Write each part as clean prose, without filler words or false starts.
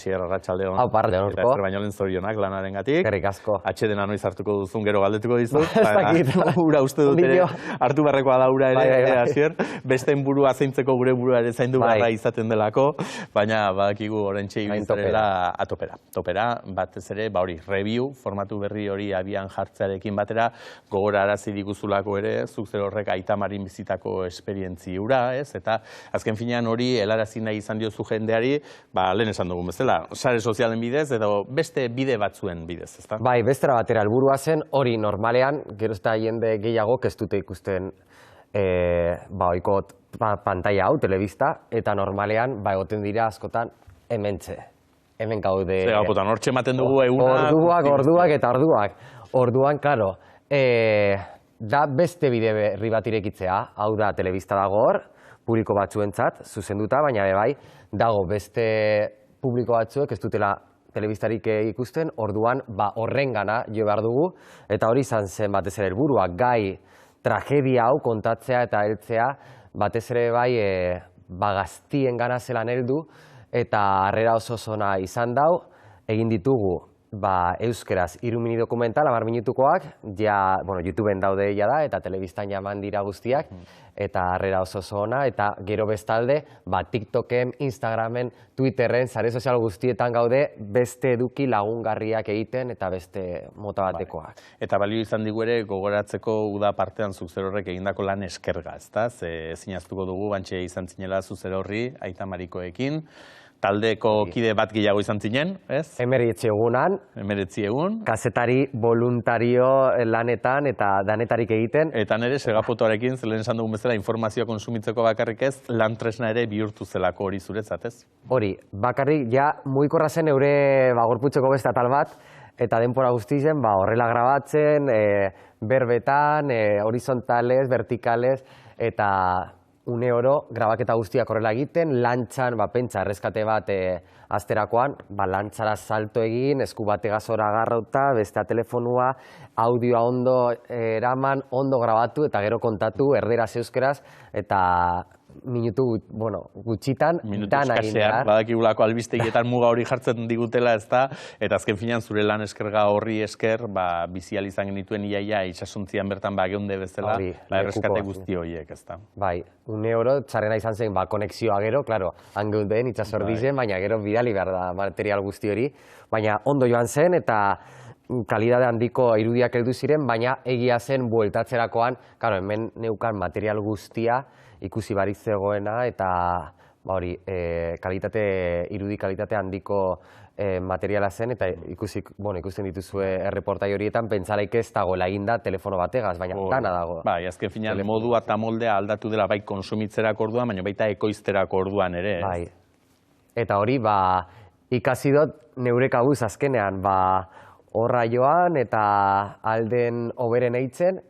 Sierra Arratsaldeon. Hau parle Eta ezer baino lehen zorionak lanarengatik. Eskerrik asko. Atsedena noiz hartuko duzun gero galdetuko dizut. Ez dakit. Ura uste dut ere hartu beharrekoa da ura ere, Asier. Besteen burua zaintzeko gure burua ere zaindu beharra izaten delako, baina badakigu oraintxe ibitzarela atopera. Topera, batez ere, hori, review, formatu berri hori abian jartzearekin batera, gogorarazi diguzulako ere, zuk zer horrek Aitamarin bizitako esperientzi ura, ez? Eta azken finean hori helarazi nahi izan diozu jendeari, lehen esan dugun bezala, sare sozialen bidez edo beste bide batzuen bidez, ezta? Bai, bestera batera helburua zen hori normalean, gero ez da jende gehiago ez dute ikusten ohiko pantaila hau, telebista, eta normalean egoten dira askotan hementxe. Hemen gaude. Zer gaupotan, hortxe ematen dugu eguna. Orduak eta orduak. Orduan, klaro, da beste bide berri bat irekitzea, hau da, telebista dago hor, publiko batzuentzat, zuzenduta, baina bai, dago beste publiko batzuek ez dutela telebistarik ikusten, orduan horrengana jo behar dugu, eta hori izan zen batez ere helburua, gai tragedia hau kontatzea eta heltzea, batez ere bai gaztien gana zelan heldu, eta harrera oso zona izan dau, egin ditugu euskeraz 3 mini dokumental, 10 minutukoak, YouTubeen daude da, eta telebistan jaman dira guztiak, eta harrera oso zona, eta gero bestalde, TikToken, Instagramen, Twitterren, sare sozial guztietan gaude, beste eduki lagungarriak egiten, eta beste mota batekoak. Eta balio izan digu ere, gogoratzeko uda partean zuzer horrek egindako lan eskerga, ezta? Zinaztuko dugu, bantxe izan zinela zuzer horri, Aitamarikoekin, taldeko kide bat gehiago izan zinen, ez? 19 egunan. 19 egun. Kazetari voluntario lanetan eta danetarik egiten. Eta nire segafotoarekin, zelen esan dugun bezala, informazioa konsumitzeko bakarrik ez, lan tresna ere bihurtu zelako hori zuretzat, ez? Hori, bakarrik, mugikorra zen eure gorputzeko beste atal bat, eta denpora guztien horrela grabatzen, berbetan, horizontales, vertikales, eta une oro, grabaketa guztiak horrela egiten, lantxan, pentsa, erreskate bat azterakoan, lantxara salto egin, esku bategaz hor agarrauta, bestea telefonua, audioa ondo eraman, ondo grabatu, eta gero kontatu, erderaz euskeraz, eta minutu gutxitan, dana egin behar. Badakigulako albistegietan muga hori jartzen digutela, ez da, eta azken finean zure lan eskerga horri esker, bizial izan genituen iaia itxasuntzian bertan geunde bezala, erreskate guzti horiek, ez da. Bai, une oro, txarrena izan zen, konexioa gero, klaro, han geunden itxasordizen, baina gero bidali behar da material guzti hori, baina ondo joan zen, eta kalidade handiko irudiak heldu ziren, baina egia zen bueltatzerakoan, klaro, hemen neukan material guztia, ikusi barik zegoena, eta irudi kalitate handiko materiala zen, eta ikusten dituzue erreportai horietan, pentsalaik ez dagoela eginda telefono bategaz, baina dana dago. Bai, azken finean modua eta moldea aldatu dela bai konsumitzerak orduan, baina baita ekoizterak orduan ere. Bai, eta hori ikasi dut neure kabuz azkenean, horra joan eta alden oberen eitzen,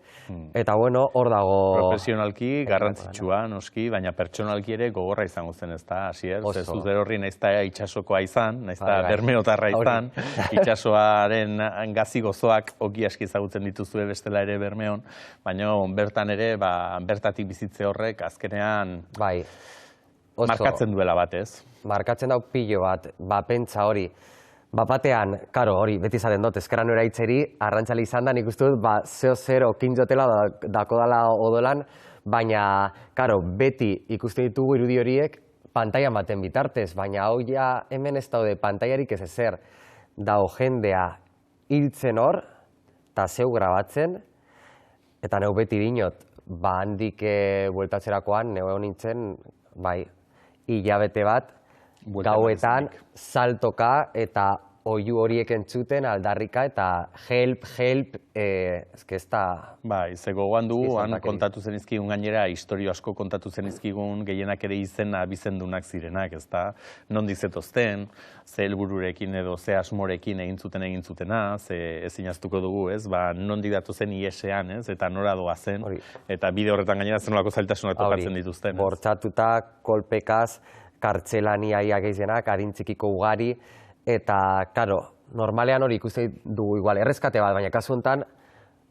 eta hor dago... Profesionalki, garrantzitsua, noski, baina pertsonalki ere gogorra izango zen, ez da, Asier? Zuzer horri nahiz da itxasokoa izan, nahiz da bermeotarra izan, itxasoaren gazi gozoak oki aski ezagutzen dituzue bestela ere Bermeon, baina bertan ere, bertatik bizitze horrek azkenean markatzen duela batez. Markatzen dau pilo bat, pentsa hori. Batean, karo, hori, beti zaten dut, ezkeran nora itzeri, arrantzali izan da, nik uste dut, zeo kintzotela dako dala odolan, baina, karo, beti ikusten ditugu irudi horiek pantailan baten bitartez, baina hau hemen ez daude pantailarik ez ezer, dago jendea hiltzen hor, eta zeu grabatzen, eta neu beti dinot, handik bueltatzerakoan, neu nintzen, hilabete bat, gauetan, saltoka eta oihu horiek entzuten, aldarrika eta help, ez da... Bai, ze gogoan dugu, han kontatu zenizkigun gainera, historio asko kontatu zenizkigun, gehienak ere izena abizendunak zirenak, ez da? Nondik zetozten, ze helbururekin edo ze asmorekin egin zutena, ze ezin aztuko dugu, ez? Nondik datu zen IES-ean, ez? Eta nora doa zen, eta bide horretan gainera zenolako zailtasunak tokatzen dituzten, ez? Bortxatuta, kolpekaz, kartzelania gehienak, adintzikiko ugari, eta, karo, normalean hori ikusten dugu igual, errezkate bat, baina kasu honetan,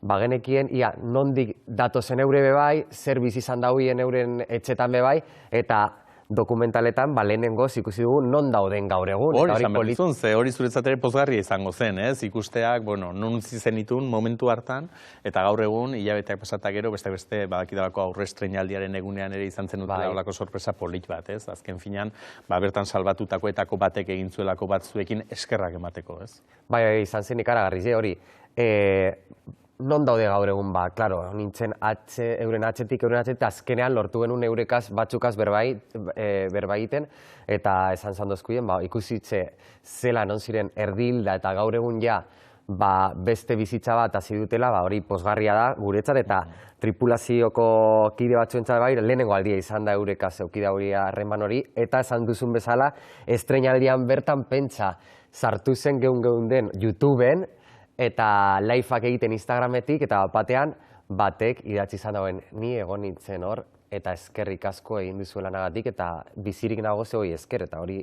bagenekien, nondik datozen eure bebai, zer bizi izan dauien euren etxetan bebai, eta dokumentaletan, lehenengoz ikusi dugu non dauden gaur egun. Hori izan behar ze hori zuretzat ere pozgarria izango zen, ez? Ikusteak, non utzi zenitun momentu hartan, eta gaur egun, hilabeteak pasatak gero, beste badakidalako aurre estreinaldiaren egunean ere izan zen dutela olako sorpresa polit bat, ez? Azken finean, bertan salbatutakoetako batek egin zuelako batzuekin eskerrak emateko, ez? Bai, izan zen ikaragarri, hori. Non daude gaur egun, klaro, nintzen euren atxetik, azkenean lortu genuen eurekaz batzukaz berba egiten, eta esan zandozkuien, ikusitze zela non ziren erdilda eta gaur egun ja beste bizitza bat hasi dutela, hori pozgarria da guretzat, eta tripulazioko kide batzuentzat lehenengo aldia izan da eurekaz eukida hori harreman hori, eta esan duzun bezala, estreinaldian bertan pentsa sartu zen geunden YouTubeen, eta liveak egiten Instagrametik, eta batean batek idatzi izan dauen ni egon nintzen hor, eta eskerrik asko egin duzuelanagatik, eta bizirik nago hori esker, eta hori...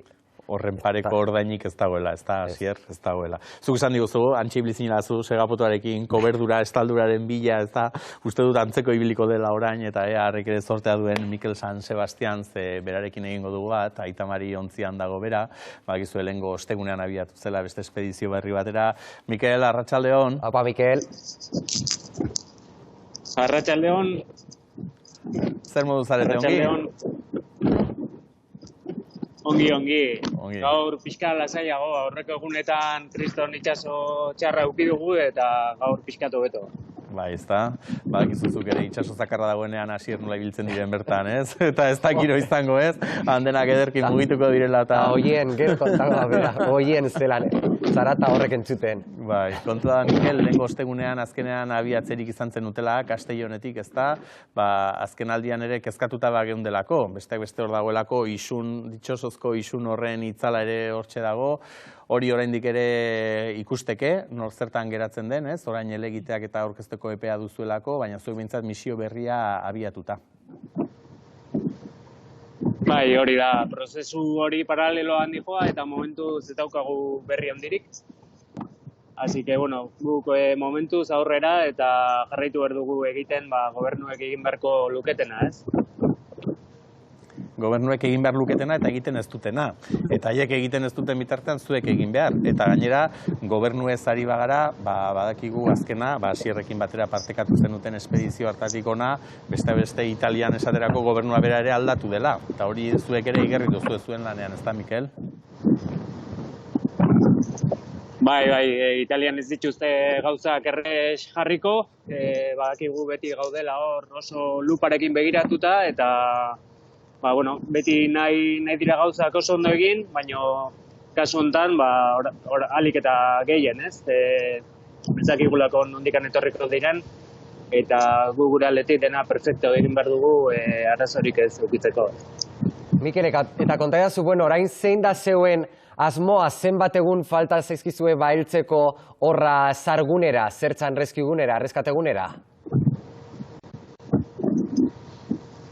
Horren pareko ordainik ez dagoela, ez da, Asier, ez dagoela. Zuk esan diguzu, antxe ibilizinela zu, segapotuarekin, koberdura, estalduraren bila, ez da, uste dut antzeko ibiliko dela orain, eta harrek ere zortea duen Mikel San Sebastian, ze berarekin egingo dugu bat, Aitamari ontzian dago bera, bakizu helengo ostegunean abiatu zela beste espedizio berri batera. Mikel, arratsaldeon. Apa, Mikel. Arratsaldeon. Zer modu zarete, ongi? Ongi. Gaur pixka lasaiago, aurreko egunetan kriston itxaso txarra eduki dugu eta gaur pixkatu beto. Bai, ez da. Badakizuzuk ere itxaso zakarra dagoenean Asier nola ibiltzen diren bertan, ez? Eta ez da giro izango, ez? Handenak ederki mugituko direla eta... Oien, gero kontagoa, bera. Oien zelan, zarata horrek entzuten. Bai, kontu da, Mikel, lehenko ostegunean azkenean abiatzerik izan zen utela, Castellonetik, ez da? Azken aldian ere kezkatuta geundelako. Besteak beste hor dagoelako ditxosozko isun horren itzala ere hortxe dago. Hori oraindik ere ikusteke, nor zertan geratzen den, ez? Orain helegiteak eta aurkezteko epea duzuelako, baina zuek behintzat misio berria abiatuta. Bai, hori da, prozesu hori paraleloan dijoa eta momentu zetaukagu berri handirik. Así que, guk momentuz aurrera eta jarraitu behar dugu egiten gobernuek egin beharko luketena, ez? Gobernuek egin behar luketena eta egiten ez dutena. Eta haiek egiten ez duten bitartean zuek egin behar. Eta gainera, gobernu ez ari bagara, badakigu azkena, Asierrekin batera partekatu zenuten espedizio hartatik ona, beste Italian esaterako gobernua bera ere aldatu dela. Eta hori zuek ere igerri duzu zuen lanean, ez da, Mikel? Bai, Italian ez dituzte gauzak errez jarriko, badakigu beti gaudela hor oso luparekin begiratuta, eta beti nahi dira gauzak oso ondo egin, baina kasu honetan alik eta gehien, ez? Ez dakigulako nondikan etorriko diren, eta gu gure aldetik dena perfecto egin behar dugu arazorik ez edukitzeko. Mikel, eta kontaidazu, orain zein da zeuen asmoa zenbat egun falta zaizkizue heltzeko horra zargunera, zertzan reskigunera, reskategunera?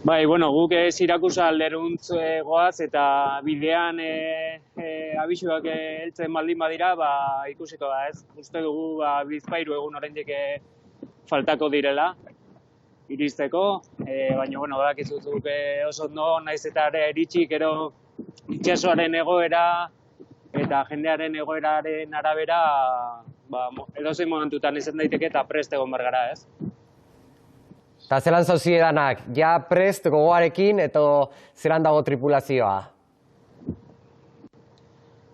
Bai, guk ez irakusa alderuntz goaz eta bidean abisuak heltzen baldin badira, ikusiko da, ez? Uste dugu bizpairu egun oraindik faltako direla iristeko, baina, badakizuzuk oso ondo, naiz eta iritsi, gero itxasoaren egoera eta jendearen egoeraren arabera, edozein momentutan izan daiteke eta prest egon behar gara, ez? Eta zelan zauziedanak, ja prest gogoarekin eta zelan dago tripulazioa?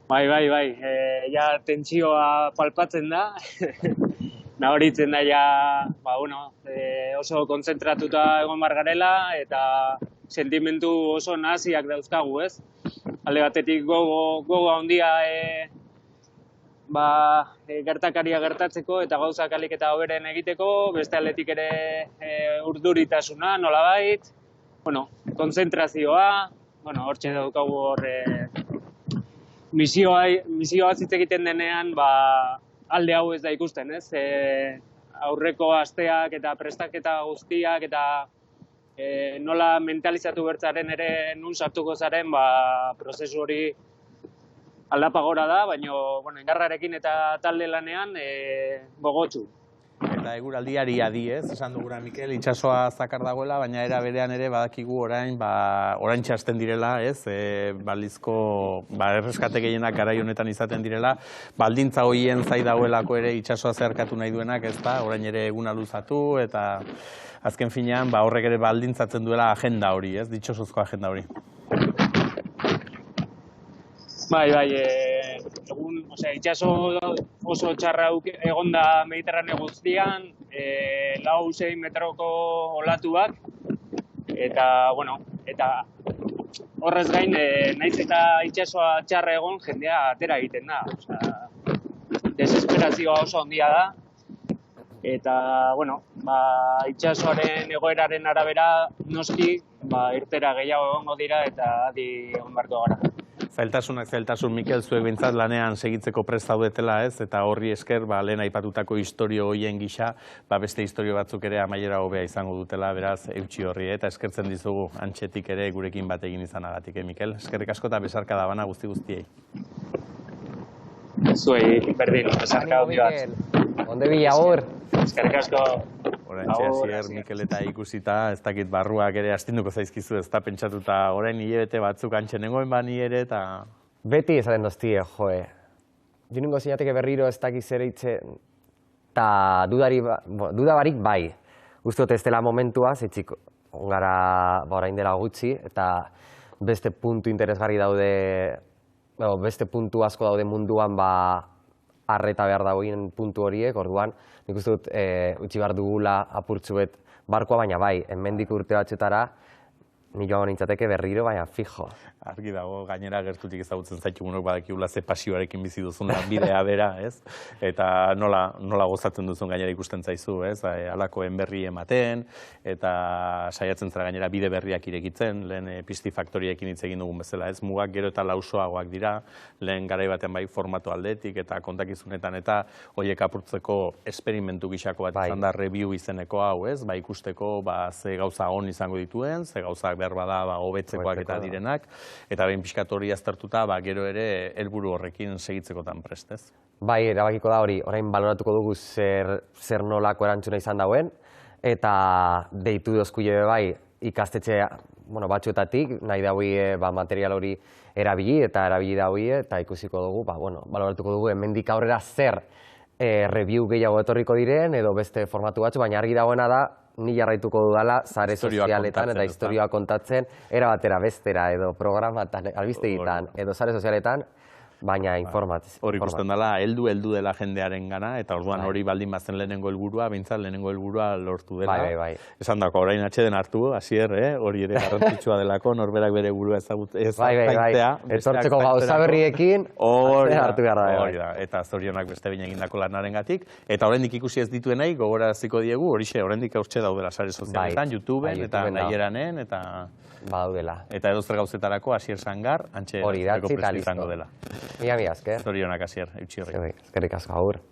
Bai, ja tentsioa palpatzen da, nabaritzen da ja, oso kontzentratuta egon behar garela eta sentimentu oso naziak dauzkagu, ez? Alde batetik gogo handia gertakaria gertatzeko eta gauzak alik eta hoberen egiteko, beste aldetik ere urduritasuna, nolabait, konzentrazioa, hortxe daukagu hor misioa hitz egiten denean, alde hau ez da ikusten, ez? Aurreko asteak eta prestaketa guztiak eta nola mentalizatu bertzaren ere nun sartuko zaren, prozesu hori aldapagora da, baina indarrarekin eta talde lanean gogotsu. Eta eguraldiari adi, ez? Esan dugura, Mikel, itsasoa zakar dagoela, baina era berean ere badakigu orain txasten direla, ez? Balizko, erreskate gehienak garai honetan izaten direla, baldintza hoien zai dagoelako ere itsasoa zeharkatu nahi duenak, ez da? Orain ere eguna luzatu, eta azken finean, horrek ere baldintzatzen duela agenda hori, ez? Ditxosozko agenda hori. Bai, egun, itxaso oso txarra egonda Mediterraneo guztian, 4-6 metroko olatuak, eta horrez gain, naiz eta itxasoa txarra egon, jendea atera egiten da. Desesperazioa oso handia da, eta, itxasoaren egoeraren arabera noski, irtera gehiago egongo dira eta adi egon beharko gara. Zailtasun, Mikel, zuek bintzat lanean segitzeko prest zaudetela, ez? Eta horri esker, lehen aipatutako historio hoien gisa, beste historio batzuk ere amaiera hobea izango dutela, beraz, eutxi horri, eta eskertzen dizugu antxetik ere gurekin bat egin izanagatik, Mikel? Eskerrik asko eta besarka da bana guztiei. Zuei, berdin, besarka handi bat. Onde bila hor. Eskerrik asko. Horentxe, Mikel eta ikusita, ez dakit barruak ere astinduko zaizkizu, ez da pentsatuta orain hilabete batzuk antxen nengoen bani ere, eta... Beti esaten doztie, joe. Dinungo zinateke berriro ez dakiz ere itxe, eta dudabarik bai. Uztot ez dela momentua, zeitzik ongara orain dela gutxi, eta beste puntu interesgarri daude, beste puntu asko daude munduan, arreta behar dagoen puntu horiek, orduan, nik uste dut utzi behar dugula apurtxuet barkoa, baina bai, hemendik urte batxetara, ni joango nintzateke berriro, baina fijo. Argi dago, gainera gertutik ezagutzen zaitugunok badakigula ze pasioarekin bizi duzun lanbidea bera, ez? Eta nola gozatzen duzun gainera ikusten zaizu, ez? Halakoen berri ematen, eta saiatzen zara gainera bide berriak irekitzen, lehen pizti faktoriekin hitz egin dugun bezala, ez? Mugak gero eta lausoagoak dira, lehen garai baten bai formatu aldetik eta kontakizunetan eta horiek apurtzeko esperimentu gixako bat izan da review izeneko hau, ez? Ikusteko ze gauza on izango dituen, ze gauzak behar bada hobetzekoak eta direnak, eta behin pixkat hori aztertuta, gero ere helburu horrekin segitzekotan prest, ez? Bai, erabakiko da hori, orain baloratuko dugu zer nolako erantzuna izan dauen, eta deitu dozkuile bai ikastetxe batzuetatik, nahi daui material hori erabili daui, eta ikusiko dugu, baloratuko dugu, hemendik aurrera zer review gehiago etorriko diren, edo beste formatu batzu, baina argi dagoena da, ni jarraituko dudala sare sozialetan eta historioa kontatzen, era batera bestera edo programatan, albistegitan edo sare sozialetan, baina informatzez. Hor ikusten dela, heldu dela jendearen gana, eta orduan hori baldin bazen lehenengo helburua, bintzat lehenengo helburua lortu dela. Bai. Esan dako, orain atxeden hartu, hasier, hori ere garrantzitsua delako, norberak bere burua ezagutzea. Bai, etortzeko gauza berriekin, hartu gara. Hori da, eta zorionak beste bine egindako lanarengatik, eta oraindik ikusi ez dituenei, gogoraziko diegu, horixe, oraindik hortxe daudela sare sozialetan, YouTubeen, eta Nahieran, eta... Baudela. Eta edozer gauzetarako, Asier Sangar, antxe hori datzi prest izango dela. Mila esker. Zorionak, Asier, eutxi horrek. Eskerrik asko, agur.